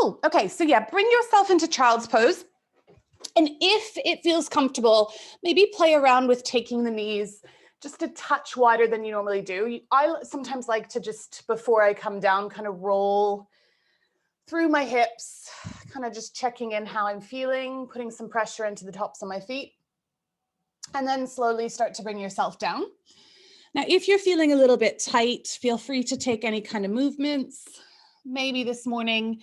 Cool. Okay, so yeah, bring yourself into child's pose. And if it feels comfortable, maybe play around with taking the knees just a touch wider than you normally do. I sometimes like to just, before I come down, kind of roll through my hips, kind of just checking in how I'm feeling, putting some pressure into the tops of my feet, and then slowly start to bring yourself down. Now, if you're feeling a little bit tight, feel free to take any kind of movements. Maybe this morning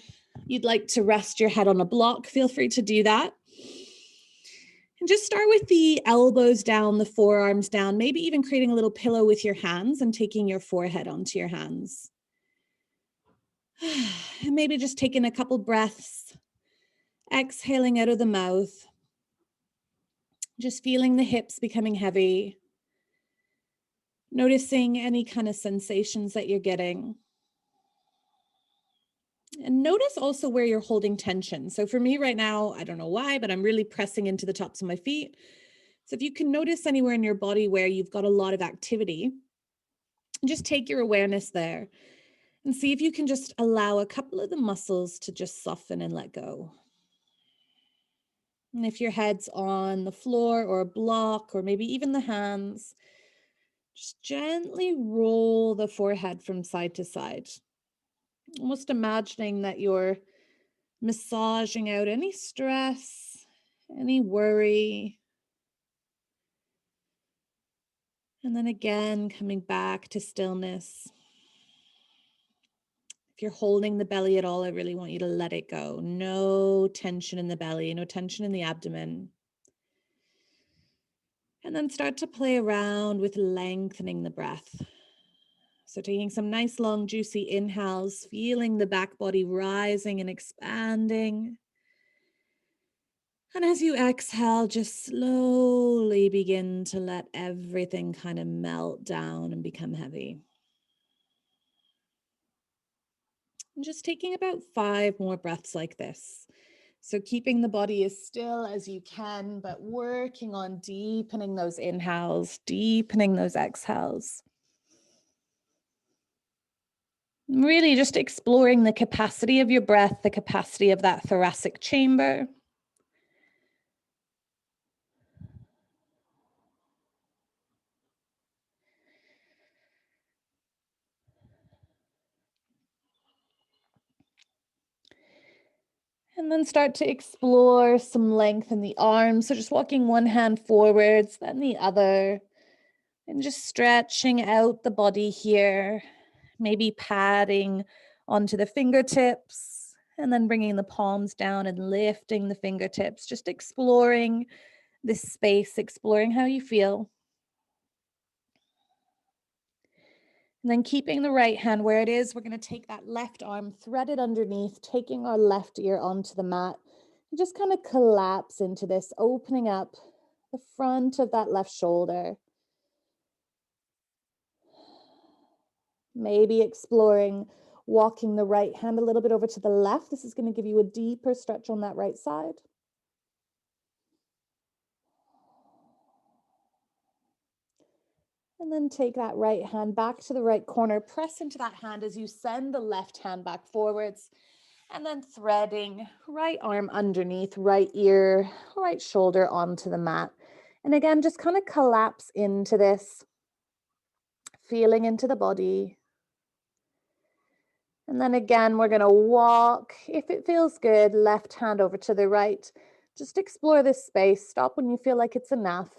you'd like to rest your head on a block, feel free to do that. And just start with the elbows down, the forearms down, maybe even creating a little pillow with your hands and taking your forehead onto your hands. And maybe just taking a couple breaths, exhaling out of the mouth, just feeling the hips becoming heavy, noticing any kind of sensations that you're getting. And notice also where you're holding tension. So for me right now, I don't know why, but I'm really pressing into the tops of my feet. So if you can notice anywhere in your body where you've got a lot of activity, just take your awareness there and see if you can just allow a couple of the muscles to just soften and let go. And if your head's on the floor or a block, or maybe even the hands, just gently roll the forehead from side to side. Almost imagining that you're massaging out any stress, any worry. And then again, coming back to stillness. If you're holding the belly at all, I really want you to let it go. No tension in the belly, no tension in the abdomen. And then start to play around with lengthening the breath. So taking some nice long juicy inhales, feeling the back body rising and expanding. And as you exhale, just slowly begin to let everything kind of melt down and become heavy. And just taking about 5 more breaths like this. So keeping the body as still as you can, but working on deepening those inhales, deepening those exhales. Really just exploring the capacity of your breath, the capacity of that thoracic chamber. And then start to explore some length in the arms. So just walking one hand forwards, then the other, and just stretching out the body here, maybe padding onto the fingertips, and then bringing the palms down and lifting the fingertips, just exploring this space, exploring how you feel. And then keeping the right hand where it is, we're going to take that left arm threaded underneath, taking our left ear onto the mat, and just kind of collapse into this, opening up the front of that left shoulder. Maybe exploring walking the right hand a little bit over to the left. This is going to give you a deeper stretch on that right side. And then take that right hand back to the right corner. Press into that hand as you send the left hand back forwards. And then threading right arm underneath, right ear, right shoulder onto the mat. And again, just kind of collapse into this, feeling into the body. And then again, we're going to walk, if it feels good, left hand over to the right. Just explore this space. Stop when you feel like it's enough.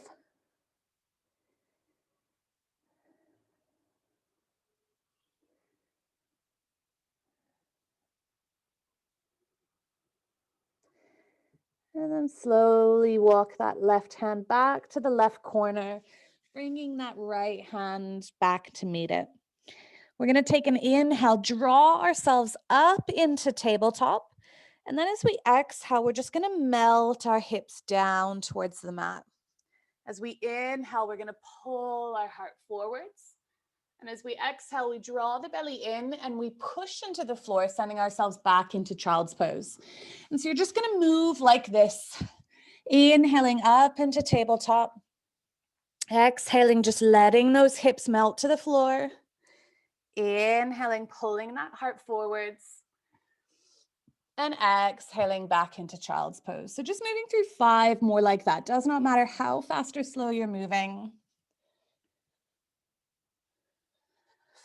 And then slowly walk that left hand back to the left corner, bringing that right hand back to meet it. We're going to take an inhale, draw ourselves up into tabletop. And then as we exhale, we're just going to melt our hips down towards the mat. As we inhale, we're going to pull our heart forwards. And as we exhale, we draw the belly in and we push into the floor, sending ourselves back into child's pose. And so you're just going to move like this, inhaling up into tabletop, exhaling, just letting those hips melt to the floor. Inhaling, pulling that heart forwards. And exhaling back into child's pose. So just moving through 5 more like that. Does not matter how fast or slow you're moving.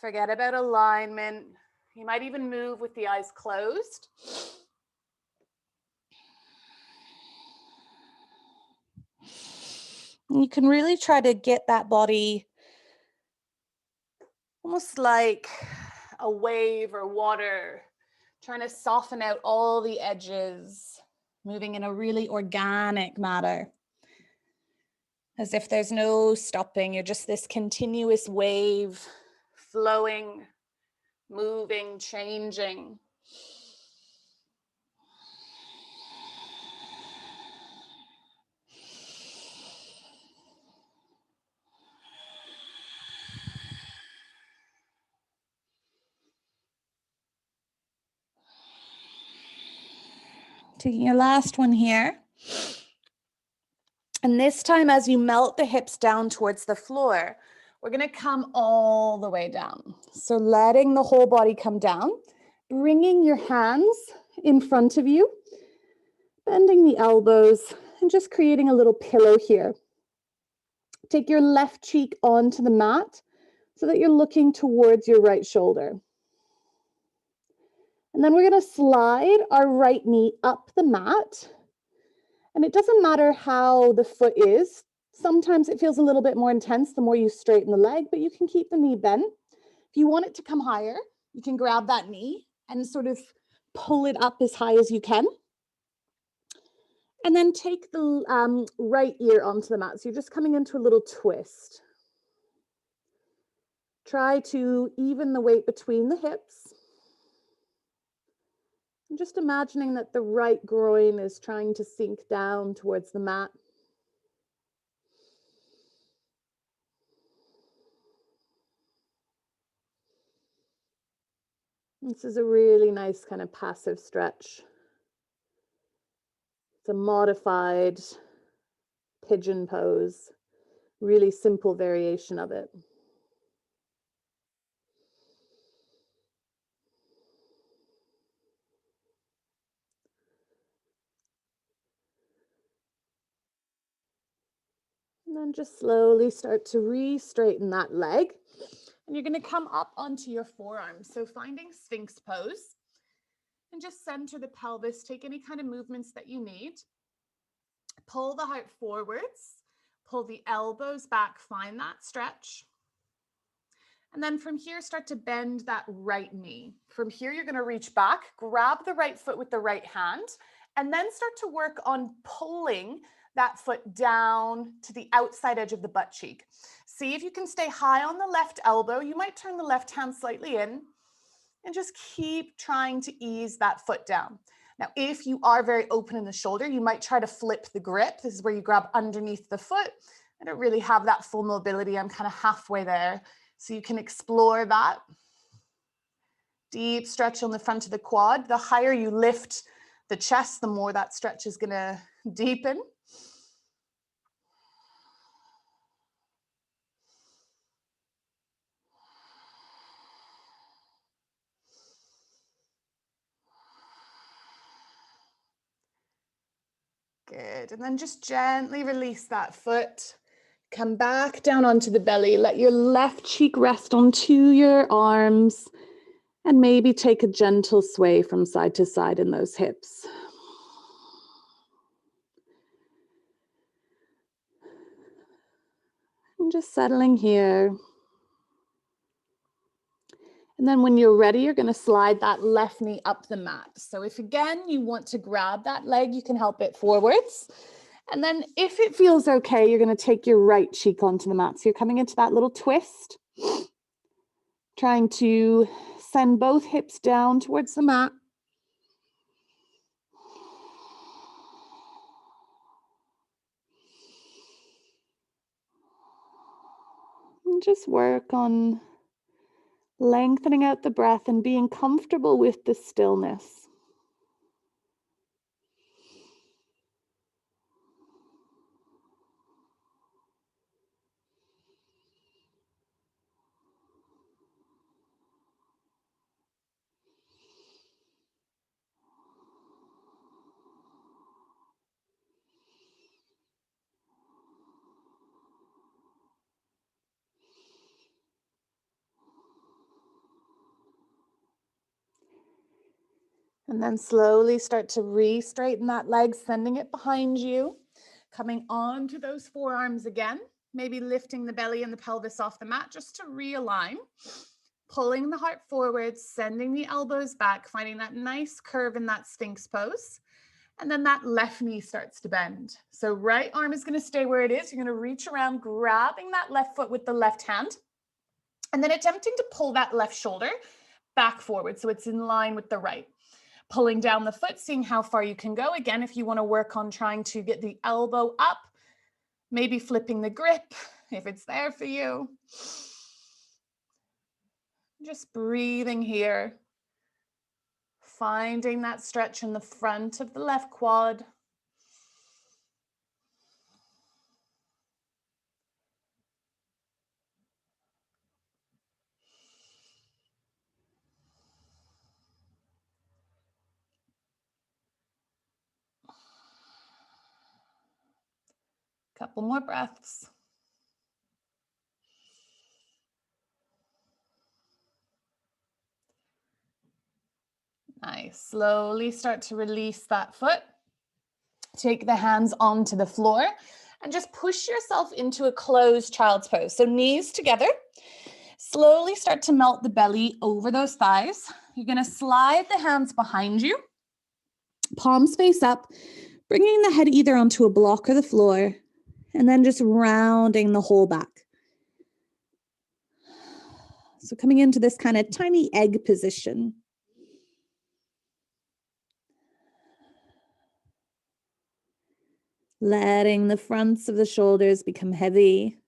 Forget about alignment. You might even move with the eyes closed. And you can really try to get that body almost like a wave or water, trying to soften out all the edges, moving in a really organic manner. As if there's no stopping, you're just this continuous wave, flowing, moving, changing. Taking your last one here. And this time, as you melt the hips down towards the floor, we're going to come all the way down. So letting the whole body come down, bringing your hands in front of you, bending the elbows, and just creating a little pillow here. Take your left cheek onto the mat so that you're looking towards your right shoulder. And then we're going to slide our right knee up the mat. And it doesn't matter how the foot is. Sometimes it feels a little bit more intense the more you straighten the leg, but you can keep the knee bent. If you want it to come higher, you can grab that knee and sort of pull it up as high as you can. And then take the right ear onto the mat. So you're just coming into a little twist. Try to even the weight between the hips. And just imagining that the right groin is trying to sink down towards the mat. This is a really nice kind of passive stretch. It's a modified pigeon pose, really simple variation of it. And then just slowly start to re-straighten that leg. And you're going to come up onto your forearms. So finding Sphinx pose. And just center the pelvis. Take any kind of movements that you need. Pull the heart forwards. Pull the elbows back. Find that stretch. And then from here, start to bend that right knee. From here, you're going to reach back, grab the right foot with the right hand, and then start to work on pulling that foot down to the outside edge of the butt cheek. See if you can stay high on the left elbow. You might turn the left hand slightly in and just keep trying to ease that foot down. Now, if you are very open in the shoulder, you might try to flip the grip. This is where you grab underneath the foot. I don't really have that full mobility. I'm kind of halfway there. So you can explore that. Deep stretch on the front of the quad. The higher you lift the chest, the more that stretch is going to deepen. Good. And then just gently release that foot. Come back down onto the belly. Let your left cheek rest onto your arms. And maybe take a gentle sway from side to side in those hips. And just settling here. And then when you're ready, you're going to slide that left knee up the mat. So if again you want to grab that leg, you can help it forwards. And then if it feels okay, you're going to take your right cheek onto the mat. So you're coming into that little twist, trying to send both hips down towards the mat. And just work on lengthening out the breath and being comfortable with the stillness. And then slowly start to re-straighten that leg, sending it behind you, coming onto those forearms again, maybe lifting the belly and the pelvis off the mat just to realign, pulling the heart forward, sending the elbows back, finding that nice curve in that Sphinx pose. And then that left knee starts to bend. So right arm is going to stay where it is. You're going to reach around, grabbing that left foot with the left hand, and then attempting to pull that left shoulder back forward so it's in line with the right. Pulling down the foot, seeing how far you can go. Again, if you want to work on trying to get the elbow up, maybe flipping the grip if it's there for you. Just breathing here. Finding that stretch in the front of the left quad. Couple more breaths. Nice. Slowly start to release that foot. Take the hands onto the floor and just push yourself into a closed child's pose. So knees together. Slowly start to melt the belly over those thighs. You're going to slide the hands behind you. Palms face up, bringing the head either onto a block or the floor, and then just rounding the whole back. So coming into this kind of tiny egg position. Letting the fronts of the shoulders become heavy.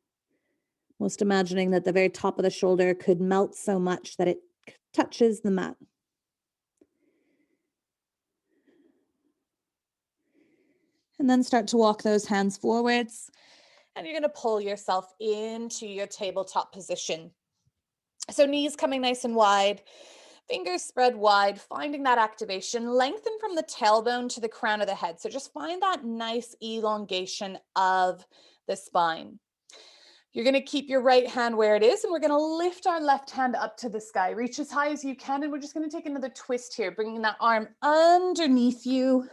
Most imagining that the very top of the shoulder could melt so much that it touches the mat. And then start to walk those hands forwards. And you're going to pull yourself into your tabletop position. So knees coming nice and wide, fingers spread wide, finding that activation, lengthen from the tailbone to the crown of the head. So just find that nice elongation of the spine. You're going to keep your right hand where it is, and we're going to lift our left hand up to the sky. Reach as high as you can, and we're just going to take another twist here, bringing that arm underneath you,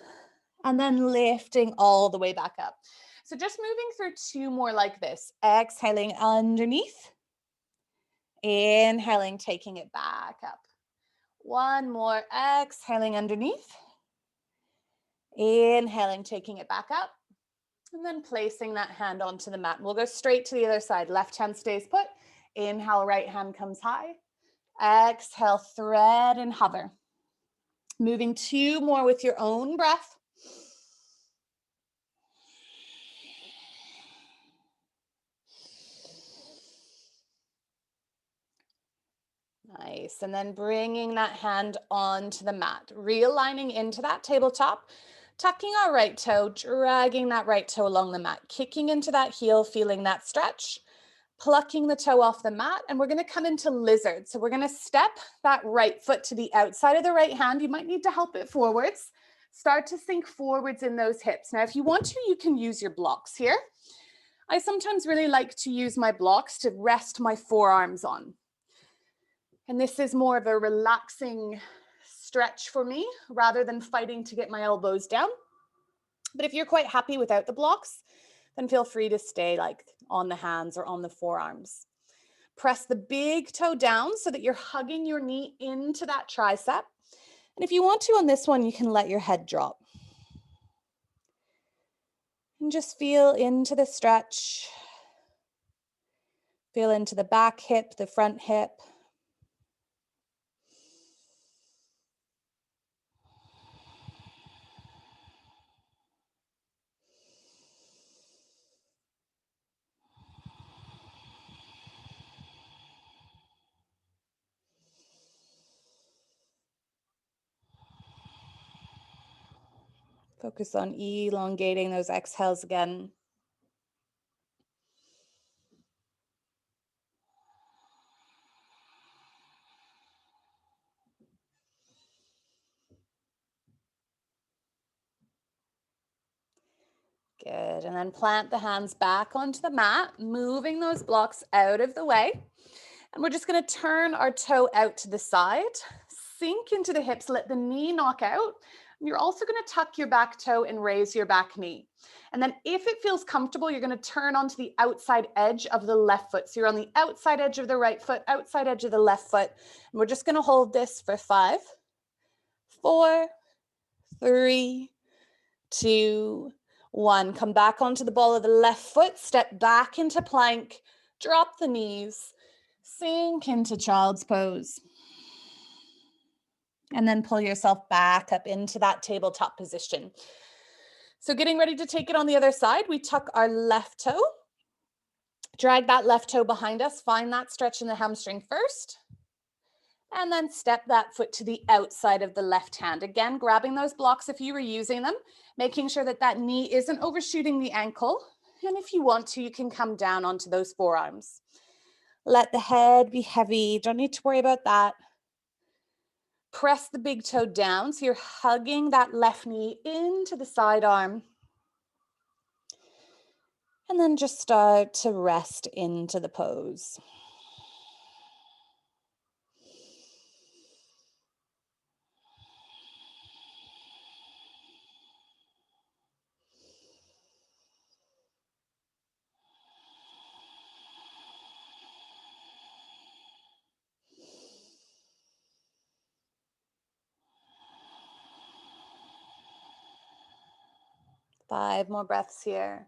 and then lifting all the way back up. So just moving through two more like this. Exhaling underneath. Inhaling, taking it back up. One more, exhaling underneath. Inhaling, taking it back up. And then placing that hand onto the mat. We'll go straight to the other side. Left hand stays put. Inhale, right hand comes high. Exhale, thread and hover. Moving two more with your own breath. Nice. And then bringing that hand onto the mat, realigning into that tabletop, tucking our right toe, dragging that right toe along the mat, kicking into that heel, feeling that stretch, plucking the toe off the mat, and we're going to come into lizard. So we're going to step that right foot to the outside of the right hand. You might need to help it forwards. Start to sink forwards in those hips. Now, if you want to, you can use your blocks here. I sometimes really like to use my blocks to rest my forearms on. And this is more of a relaxing stretch for me rather than fighting to get my elbows down. But if you're quite happy without the blocks, then feel free to stay like on the hands or on the forearms. Press the big toe down so that you're hugging your knee into that tricep. And if you want to on this one, you can let your head drop. And just feel into the stretch. Feel into the back hip, the front hip. Focus on elongating those exhales again. Good, and then plant the hands back onto the mat, moving those blocks out of the way. And we're just going to turn our toe out to the side, sink into the hips, let the knee knock out. You're also going to tuck your back toe and raise your back knee. And then if it feels comfortable, you're going to turn onto the outside edge of the left foot. So you're on the outside edge of the right foot, outside edge of the left foot. And we're just going to hold this for 5, 4, 3, 2, 1. Come back onto the ball of the left foot, step back into plank, drop the knees, sink into child's pose. And then pull yourself back up into that tabletop position. So getting ready to take it on the other side, we tuck our left toe, drag that left toe behind us, find that stretch in the hamstring first, and then step that foot to the outside of the left hand. Again, grabbing those blocks if you were using them, making sure that that knee isn't overshooting the ankle. And if you want to, you can come down onto those forearms. Let the head be heavy. Don't need to worry about that. Press the big toe down, so you're hugging that left knee into the side arm. And then just start to rest into the pose. Five more breaths here.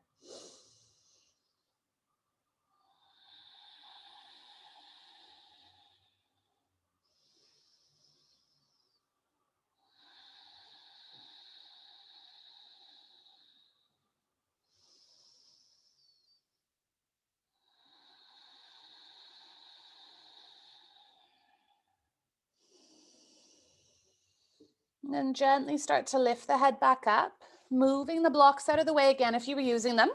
And then gently start to lift the head back up, moving the blocks out of the way again if you were using them.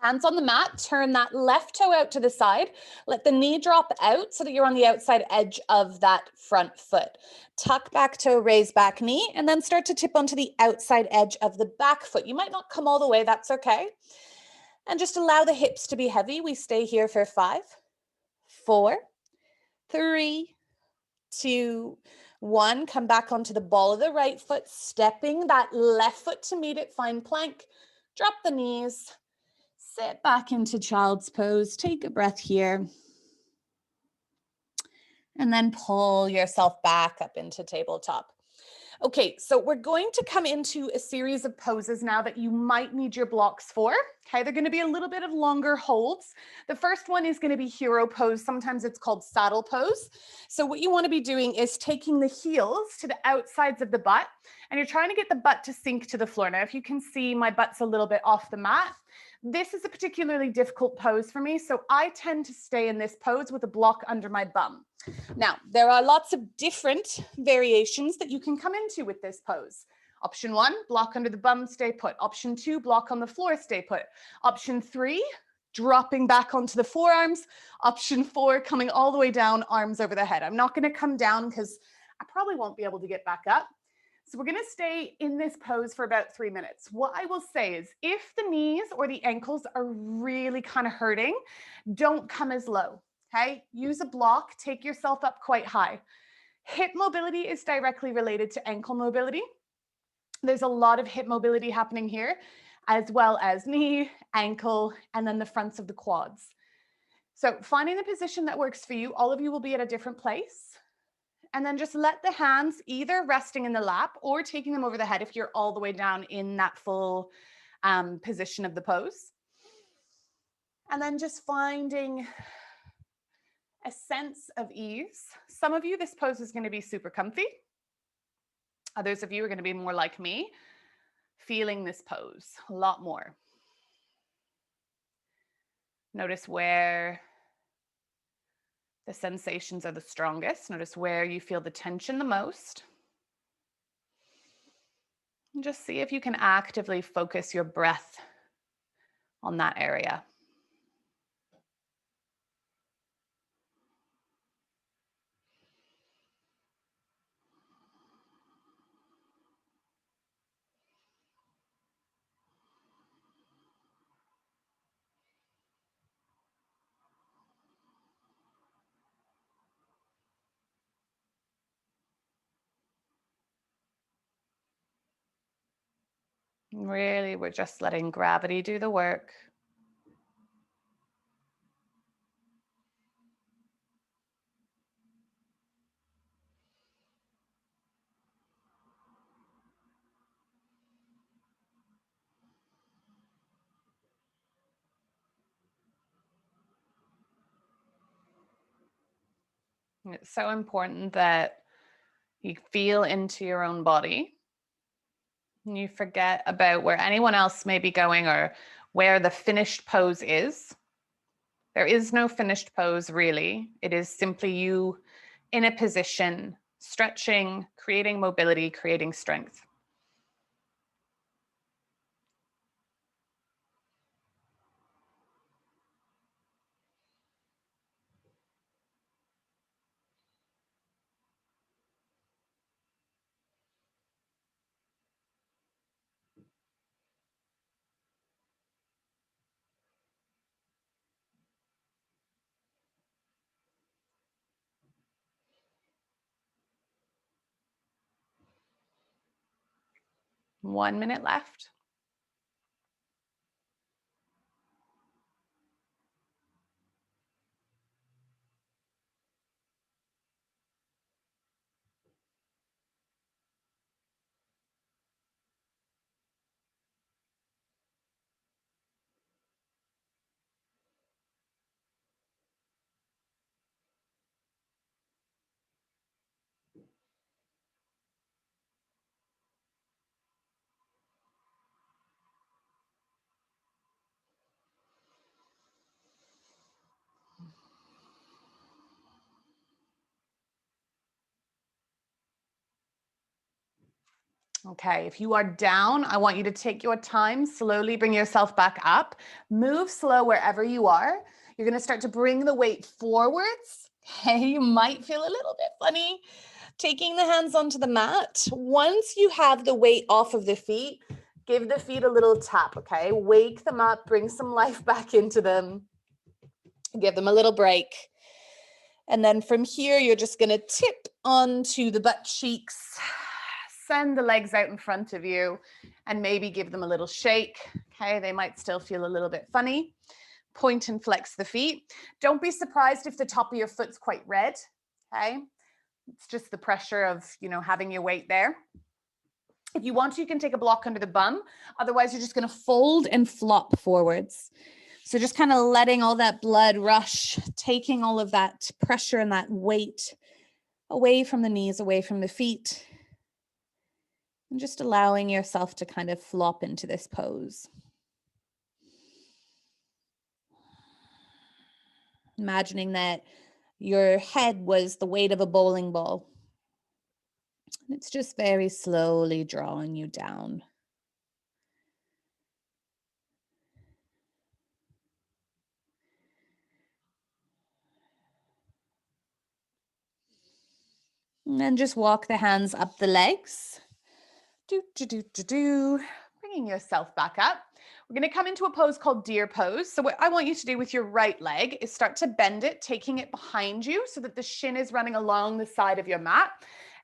Hands on the mat, turn that left toe out to the side. Let the knee drop out so that you're on the outside edge of that front foot. Tuck back toe, raise back knee, and then start to tip onto the outside edge of the back foot. You might not come all the way, that's okay. And just allow the hips to be heavy. We stay here for 5, 4, 3, 2, 1. Come back onto the ball of the right foot, stepping that left foot to meet it. Find plank. Drop the knees. Sit back into child's pose. Take a breath here. And then pull yourself back up into tabletop. Okay, so we're going to come into a series of poses now that you might need your blocks for. Okay, they're going to be a little bit of longer holds. The first one is going to be hero pose. Sometimes it's called saddle pose. So what you want to be doing is taking the heels to the outsides of the butt, and you're trying to get the butt to sink to the floor. Now, if you can see, my butt's a little bit off the mat. This is a particularly difficult pose for me, so I tend to stay in this pose with a block under my bum. Now, there are lots of different variations that you can come into with this pose. Option 1, block under the bum, stay put. Option 2, block on the floor, stay put. Option 3, dropping back onto the forearms. Option 4, coming all the way down, arms over the head. I'm not going to come down because I probably won't be able to get back up. So we're going to stay in this pose for about 3 minutes. What I will say is if the knees or the ankles are really kind of hurting, don't come as low. Okay, use a block, take yourself up quite high. Hip mobility is directly related to ankle mobility. There's a lot of hip mobility happening here, as well as knee, ankle, and then the fronts of the quads. So finding the position that works for you, all of you will be at a different place. And then just let the hands either resting in the lap or taking them over the head if you're all the way down in that full position of the pose. And then just finding a sense of ease. Some of you, this pose is going to be super comfy. Others of you are going to be more like me, feeling this pose a lot more. Notice where the sensations are the strongest. Notice where you feel the tension the most. And just see if you can actively focus your breath on that area. Really, we're just letting gravity do the work. It's so important that you feel into your own body. And you forget about where anyone else may be going or where the finished pose is. There is no finished pose, really. It is simply you in a position, stretching, creating mobility, creating strength. One minute left. Okay, if you are down, I want you to take your time, slowly bring yourself back up, move slow wherever you are. You're gonna start to bring the weight forwards. Okay, you might feel a little bit funny taking the hands onto the mat. Once you have the weight off of the feet, give the feet a little tap, okay? Wake them up, bring some life back into them, give them a little break. And then from here, you're just gonna tip onto the butt cheeks, send the legs out in front of you, and maybe give them a little shake. Okay, they might still feel a little bit funny. Point and flex the feet. Don't be surprised if the top of your foot's quite red. Okay, it's just the pressure of, having your weight there. If you want to, you can take a block under the bum. Otherwise, you're just going to fold and flop forwards. So just kind of letting all that blood rush, taking all of that pressure and that weight away from the knees, away from the feet, and just allowing yourself to kind of flop into this pose. Imagining that your head was the weight of a bowling ball. And it's just very slowly drawing you down. And then just walk the hands up the legs. Bringing yourself back up. We're going to come into a pose called deer pose. So what I want you to do with your right leg is start to bend it, taking it behind you so that the shin is running along the side of your mat.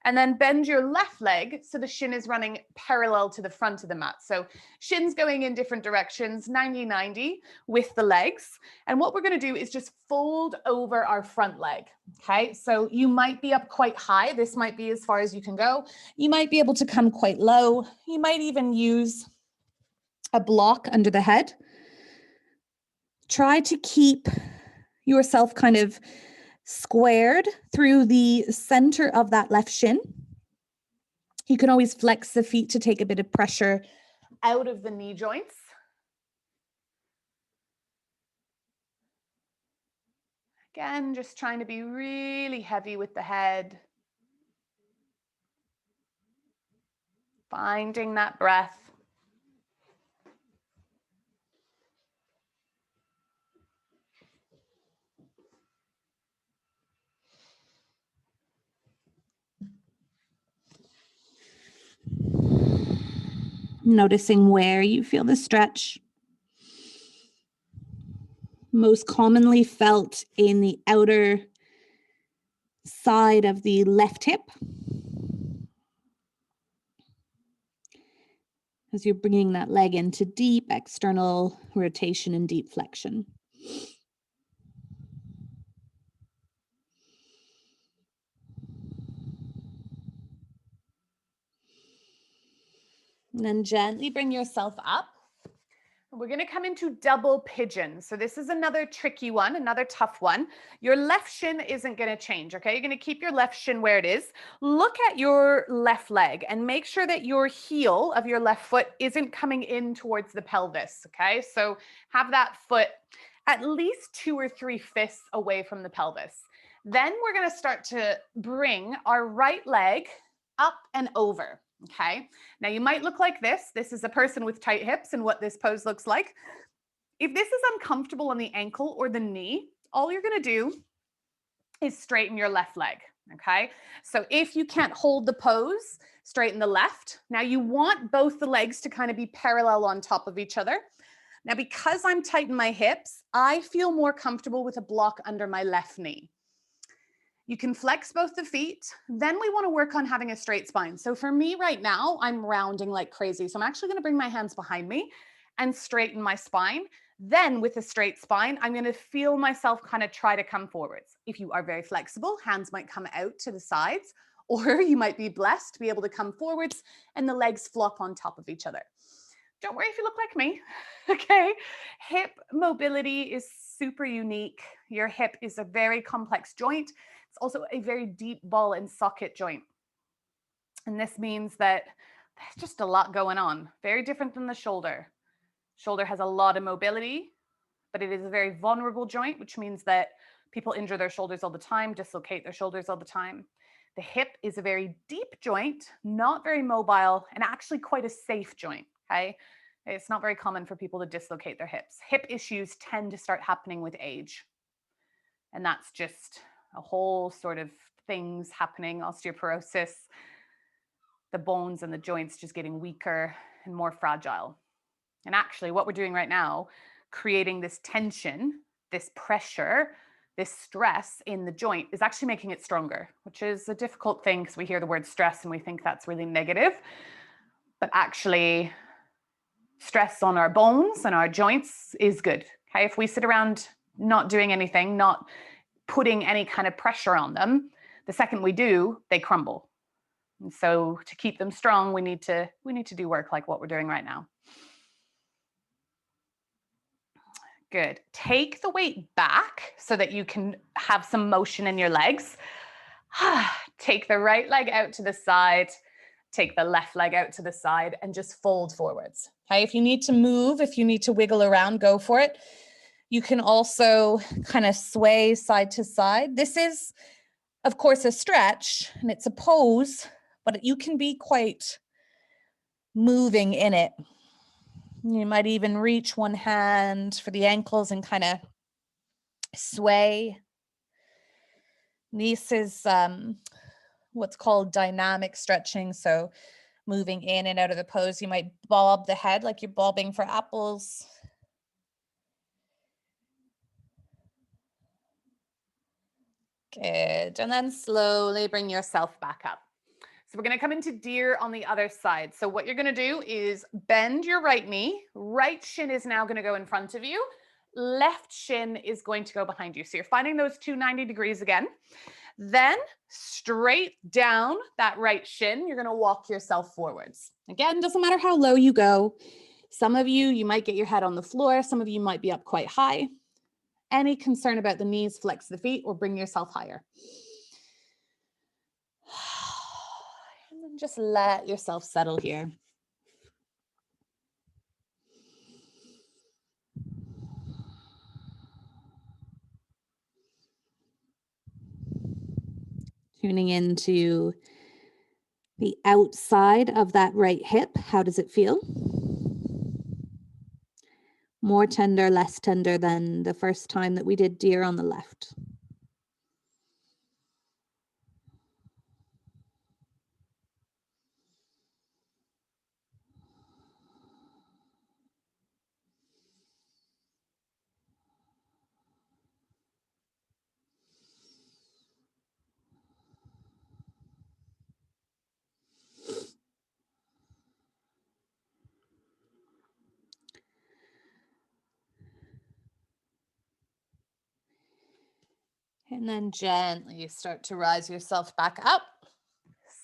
And then bend your left leg so the shin is running parallel to the front of the mat. So shins going in different directions, 90-90 with the legs. And what we're going to do is just fold over our front leg. Okay, so you might be up quite high. This might be as far as you can go. You might be able to come quite low. You might even use a block under the head. Try to keep yourself kind of squared through the center of that left shin. You can always flex the feet to take a bit of pressure out of the knee joints. Again, just trying to be really heavy with the head. Finding that breath. Noticing where you feel the stretch. Most commonly felt in the outer side of the left hip. as you're bringing that leg into deep external rotation and deep flexion. And then gently bring yourself up. We're going to come into double pigeon. So this is another tricky one, another tough one. Your left shin isn't going to change, okay? You're going to keep your left shin where it is. Look at your left leg and make sure that your heel of your left foot isn't coming in towards the pelvis, okay? So have that foot at least 2 or 3 fists away from the pelvis. Then we're going to start to bring our right leg up and over. Okay, now you might look like this. This is a person with tight hips and what this pose looks like. If this is uncomfortable on the ankle or the knee, all you're going to do is straighten your left leg. Okay, so if you can't hold the pose, straighten the left. Now you want both the legs to kind of be parallel on top of each other. Now, because I'm tight in my hips, I feel more comfortable with a block under my left knee. You can flex both the feet. Then we want to work on having a straight spine. So for me right now, I'm rounding like crazy. So I'm actually going to bring my hands behind me and straighten my spine. Then with a straight spine, I'm going to feel myself kind of try to come forwards. If you are very flexible, hands might come out to the sides, or you might be blessed to be able to come forwards and the legs flop on top of each other. Don't worry if you look like me, okay? Hip mobility is super unique. Your hip is a very complex joint. It's also a very deep ball and socket joint. And this means that there's just a lot going on. Very different than the shoulder. Shoulder has a lot of mobility, but it is a very vulnerable joint, which means that people injure their shoulders all the time, dislocate their shoulders all the time. The hip is a very deep joint, not very mobile, and actually quite a safe joint, okay? It's not very common for people to dislocate their hips. Hip issues tend to start happening with age. And that's just a whole sort of things happening, osteoporosis, the bones and the joints just getting weaker and more fragile. And actually what we're doing right now, creating this tension, this pressure, this stress in the joint is actually making it stronger, which is a difficult thing because we hear the word stress and we think that's really negative. But actually, stress on our bones and our joints is good. Okay, if we sit around not doing anything, not putting any kind of pressure on them, the second we do, they crumble. And so to keep them strong, we need to do work like what we're doing right now. Good. Take the weight back so that you can have some motion in your legs. Take the right leg out to the side. Take the left leg out to the side and just fold forwards. Okay, if you need to move, if you need to wiggle around, go for it. You can also kind of sway side to side. This is, of course, a stretch and it's a pose, but you can be quite moving in it. You might even reach one hand for the ankles and kind of sway. This is what's called dynamic stretching. So moving in and out of the pose, you might bob the head like you're bobbing for apples. Good. And then slowly bring yourself back up. So we're going to come into deer on the other side. So what you're going to do is bend your right knee. Right shin is now going to go in front of you. Left shin is going to go behind you. So you're finding those 290 degrees again. Then straight down that right shin, you're going to walk yourself forwards. Again, doesn't matter how low you go. Some of you might get your head on the floor. Some of you might be up quite high. Any concern about the knees, flex the feet or bring yourself higher. And then just let yourself settle here. Tuning into the outside of that right hip. How does it feel? More tender, less tender than the first time that we did deer on the left. And then gently start to rise yourself back up.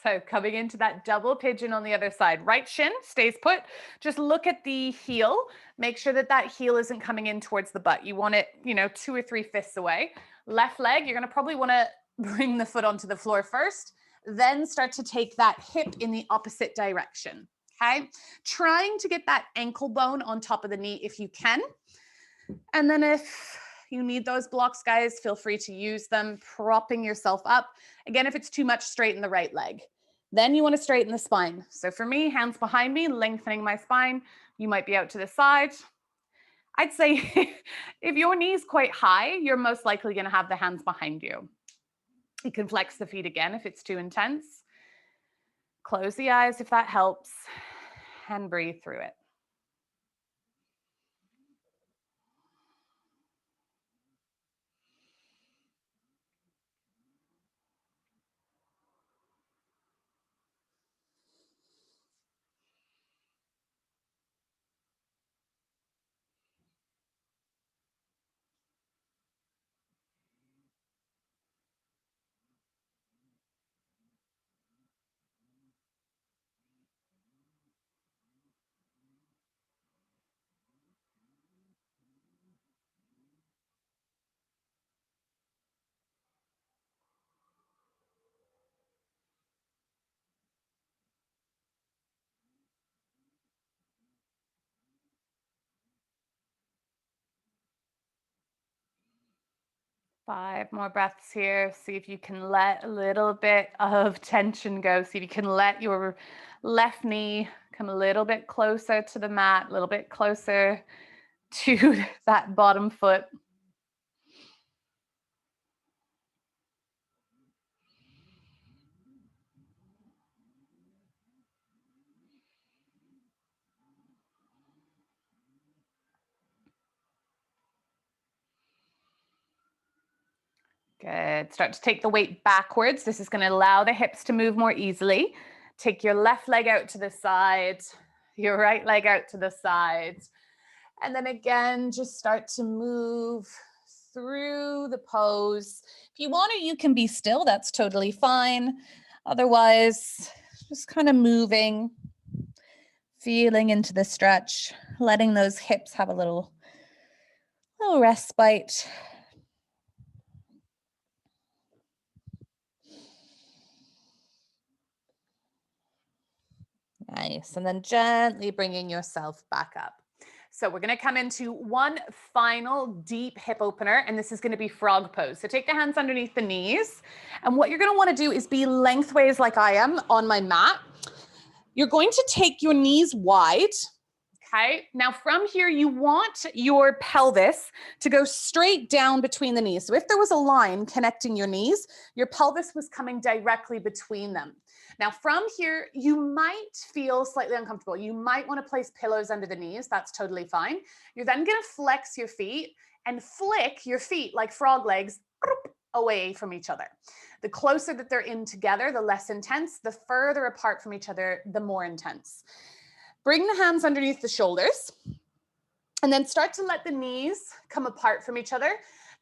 So coming into that double pigeon on the other side. Right shin stays put. Just look at the heel. Make sure that that heel isn't coming in towards the butt. You want it, 2 or 3 fists away. Left leg, you're going to probably want to bring the foot onto the floor first, then start to take that hip in the opposite direction. Okay? Trying to get that ankle bone on top of the knee if you can. And then if you need those blocks, guys, feel free to use them, propping yourself up. Again, if it's too much, straighten the right leg. Then you want to straighten the spine. So for me, hands behind me, lengthening my spine. You might be out to the side. I'd say if your knee's quite high, you're most likely going to have the hands behind you. You can flex the feet again if it's too intense. Close the eyes if that helps, and breathe through it. Five more breaths here. See if you can let a little bit of tension go. See if you can let your left knee come a little bit closer to the mat, a little bit closer to that bottom foot. Good. Start to take the weight backwards. This is going to allow the hips to move more easily. Take your left leg out to the side, your right leg out to the side. And then again, just start to move through the pose. If you want to, you can be still. That's totally fine. Otherwise, just kind of moving, feeling into the stretch, letting those hips have a little respite. Nice. And then gently bringing yourself back up. So we're going to come into one final deep hip opener, and this is going to be frog pose. So take the hands underneath the knees. And what you're going to want to do is be lengthways like I am on my mat. You're going to take your knees wide. Okay. Now from here, you want your pelvis to go straight down between the knees. So if there was a line connecting your knees, your pelvis was coming directly between them. Now from here, you might feel slightly uncomfortable. You might want to place pillows under the knees. That's totally fine. You're then going to flex your feet and flick your feet like frog legs away from each other. The closer that they're in together, the less intense. The further apart from each other, the more intense. Bring the hands underneath the shoulders and then start to let the knees come apart from each other,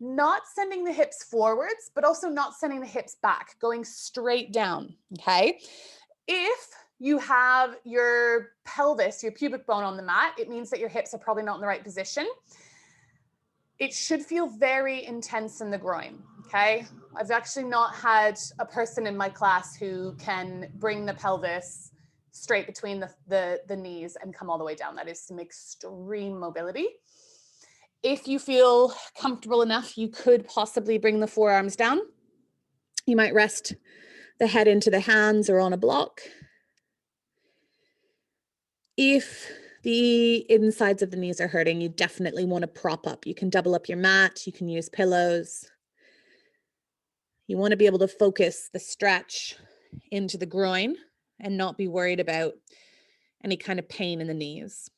not sending the hips forwards, but also not sending the hips back, going straight down, okay? If you have your pelvis, your pubic bone on the mat, it means that your hips are probably not in the right position. It should feel very intense in the groin, okay? I've actually not had a person in my class who can bring the pelvis straight between the knees and come all the way down. That is some extreme mobility. If you feel comfortable enough, you could possibly bring the forearms down. You might rest the head into the hands or on a block. If the insides of the knees are hurting, you definitely want to prop up. You can double up your mat. You can use pillows. You want to be able to focus the stretch into the groin and not be worried about any kind of pain in the knees.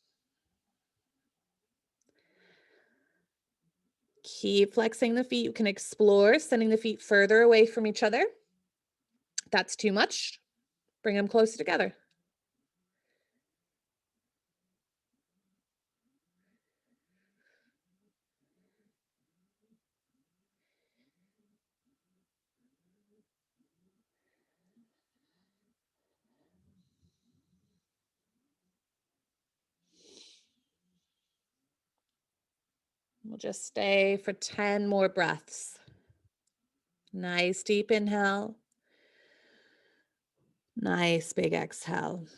Keep flexing the feet. You can explore sending the feet further away from each other. If that's too much, bring them closer together. We'll just stay for 10 more breaths. Nice deep inhale. Nice big exhale.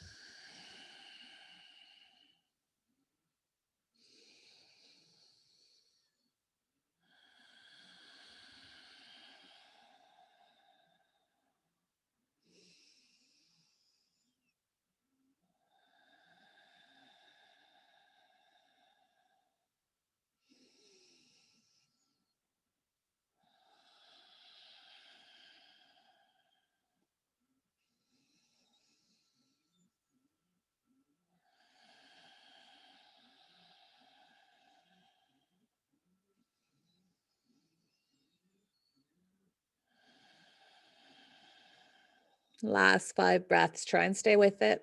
Last 5 breaths. Try and stay with it.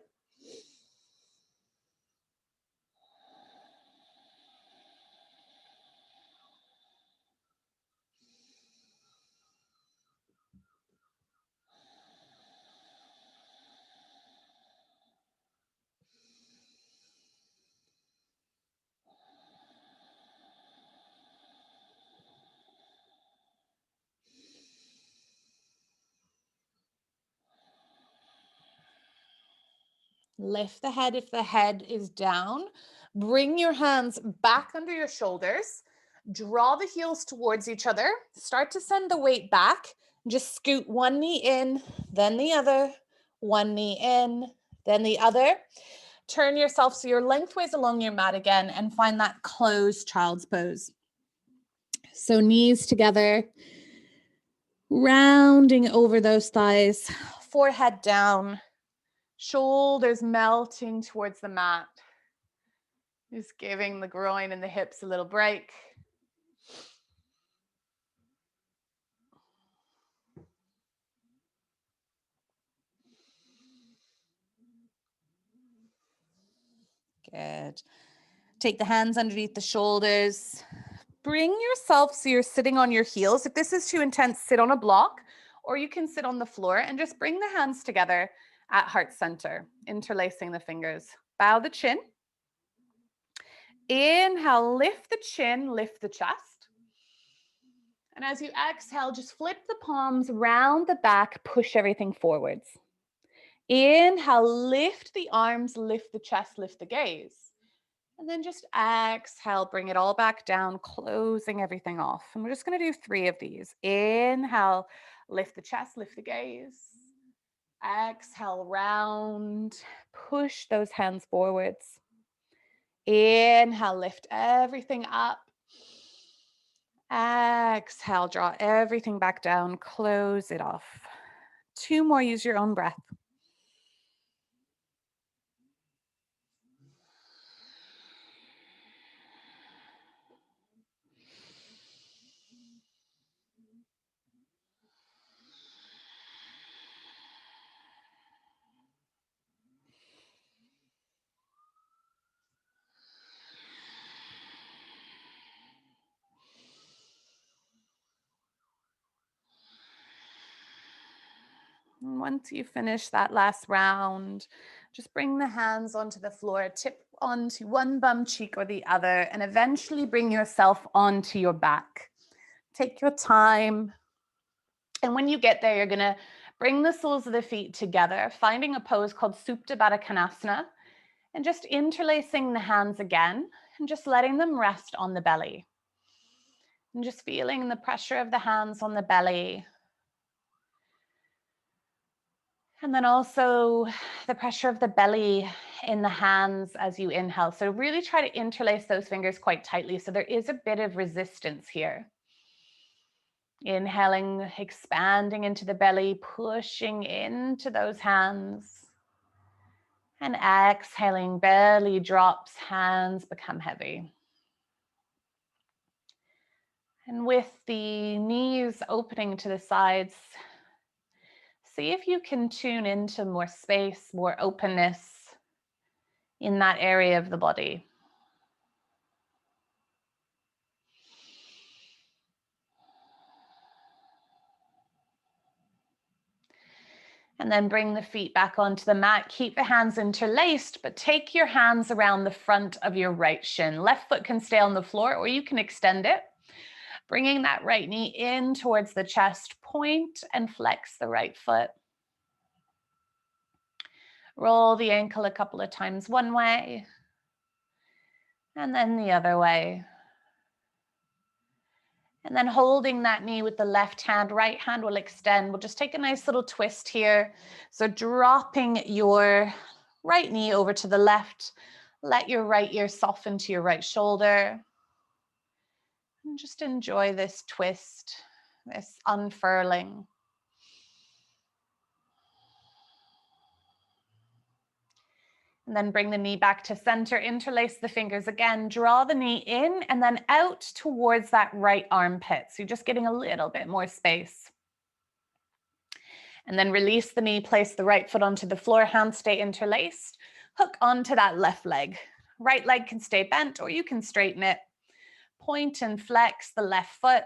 Lift the head if the head is down. Bring your hands back under your shoulders. Draw the heels towards each other. Start to send the weight back. Just scoot one knee in, then the other. One knee in, then the other. Turn yourself so you're lengthways along your mat again and find that closed child's pose. So knees together, rounding over those thighs, forehead down. Shoulders melting towards the mat. Just giving the groin and the hips a little break. Good. Take the hands underneath the shoulders. Bring yourself so you're sitting on your heels. If this is too intense, sit on a block, or you can sit on the floor and just bring the hands together at heart center, interlacing the fingers. Bow the chin. Inhale, lift the chin, lift the chest. And as you exhale, just flip the palms round the back, push everything forwards. Inhale, lift the arms, lift the chest, lift the gaze. And then just exhale, bring it all back down, closing everything off. And we're just going to do 3 of these. Inhale, lift the chest, lift the gaze. Exhale, round, push those hands forwards. Inhale, lift everything up. Exhale, draw everything back down, close it off. 2 more, use your own breath. And once you finish that last round, just bring the hands onto the floor, tip onto one bum cheek or the other, and eventually bring yourself onto your back. Take your time. And when you get there, you're going to bring the soles of the feet together, finding a pose called Supta Baddha Konasana, and just interlacing the hands again, and just letting them rest on the belly. And just feeling the pressure of the hands on the belly. And then also the pressure of the belly in the hands as you inhale. So really try to interlace those fingers quite tightly. So there is a bit of resistance here. Inhaling, expanding into the belly, pushing into those hands. And exhaling, belly drops, hands become heavy. And with the knees opening to the sides, see if you can tune into more space, more openness in that area of the body. And then bring the feet back onto the mat. Keep the hands interlaced, but take your hands around the front of your right shin. Left foot can stay on the floor, or you can extend it. Bringing that right knee in towards the chest, point and flex the right foot. Roll the ankle a couple of times one way, and then the other way. And then holding that knee with the left hand, right hand will extend. We'll just take a nice little twist here. So dropping your right knee over to the left, let your right ear soften to your right shoulder. And just enjoy this twist, this unfurling. And then bring the knee back to center, interlace the fingers again, draw the knee in and then out towards that right armpit. So you're just getting a little bit more space. And then release the knee, place the right foot onto the floor, hands stay interlaced, hook onto that left leg. Right leg can stay bent or you can straighten it. Point and flex the left foot.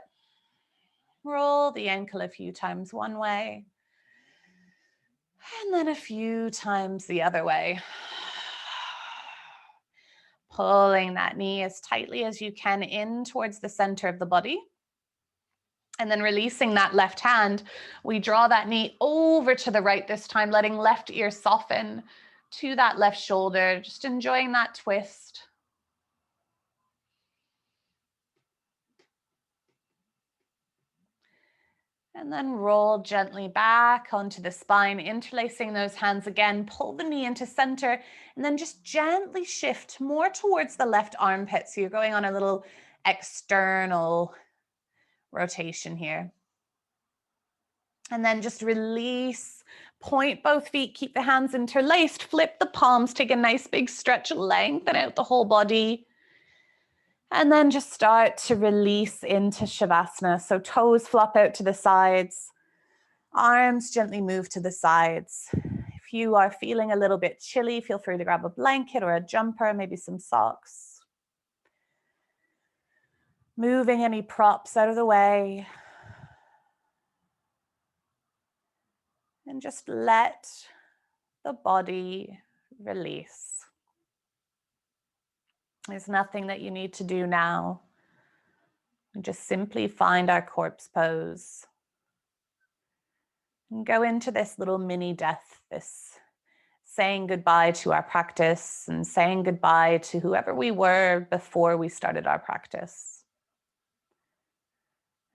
Roll the ankle a few times one way. And then a few times the other way. Pulling that knee as tightly as you can in towards the center of the body. And then releasing that left hand, we draw that knee over to the right this time, letting left ear soften to that left shoulder, just enjoying that twist. And then roll gently back onto the spine, interlacing those hands again, pull the knee into center, and then just gently shift more towards the left armpit. So you're going on a little external rotation here. And then just release, point both feet, keep the hands interlaced, flip the palms, take a nice big stretch, lengthen out the whole body. And then just start to release into Shavasana. So toes flop out to the sides, arms gently move to the sides. If you are feeling a little bit chilly, feel free to grab a blanket or a jumper, maybe some socks. Moving any props out of the way. And just let the body release. There's nothing that you need to do now. We just simply find our corpse pose. And go into this little mini death, this saying goodbye to our practice and saying goodbye to whoever we were before we started our practice.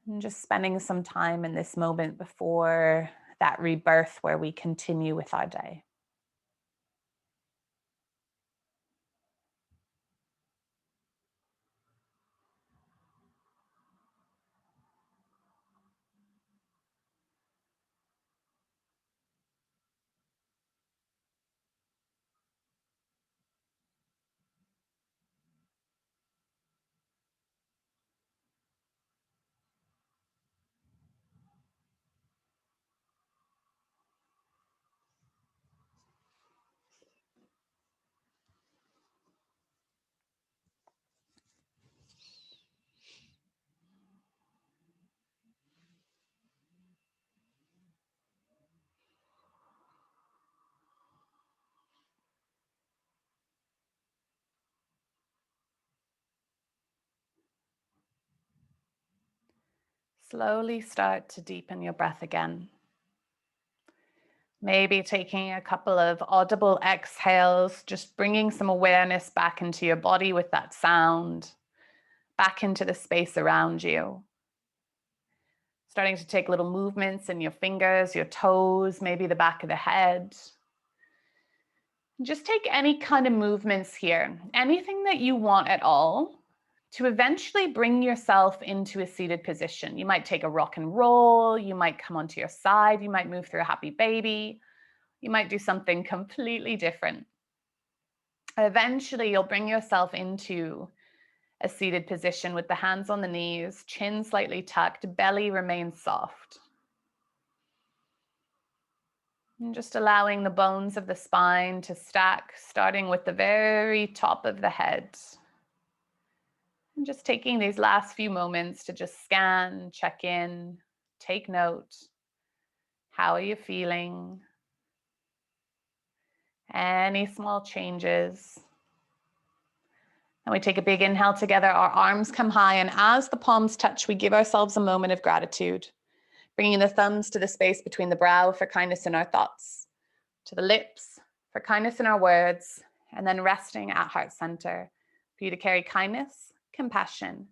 And just spending some time in this moment before that rebirth where we continue with our day. Slowly start to deepen your breath again. Maybe taking a couple of audible exhales, just bringing some awareness back into your body with that sound, back into the space around you. Starting to take little movements in your fingers, your toes, maybe the back of the head. Just take any kind of movements here, anything that you want at all, to eventually bring yourself into a seated position. You might take a rock and roll, you might come onto your side, you might move through a happy baby, you might do something completely different. Eventually, you'll bring yourself into a seated position with the hands on the knees, chin slightly tucked, belly remains soft. And just allowing the bones of the spine to stack, starting with the very top of the head. And just taking these last few moments to just scan, check in, take note. How are you feeling? Any small changes. And we take a big inhale together, our arms come high, and as the palms touch, we give ourselves a moment of gratitude, bringing the thumbs to the space between the brow for kindness in our thoughts, to the lips for kindness in our words, and then resting at heart center for you to carry kindness, compassion,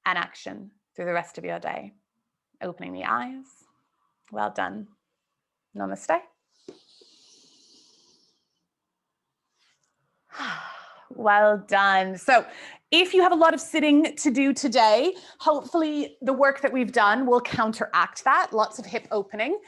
and action through the rest of your day. Opening the eyes. Well done. Namaste. Well done. So if you have a lot of sitting to do today, hopefully the work that we've done will counteract that. Lots of hip opening.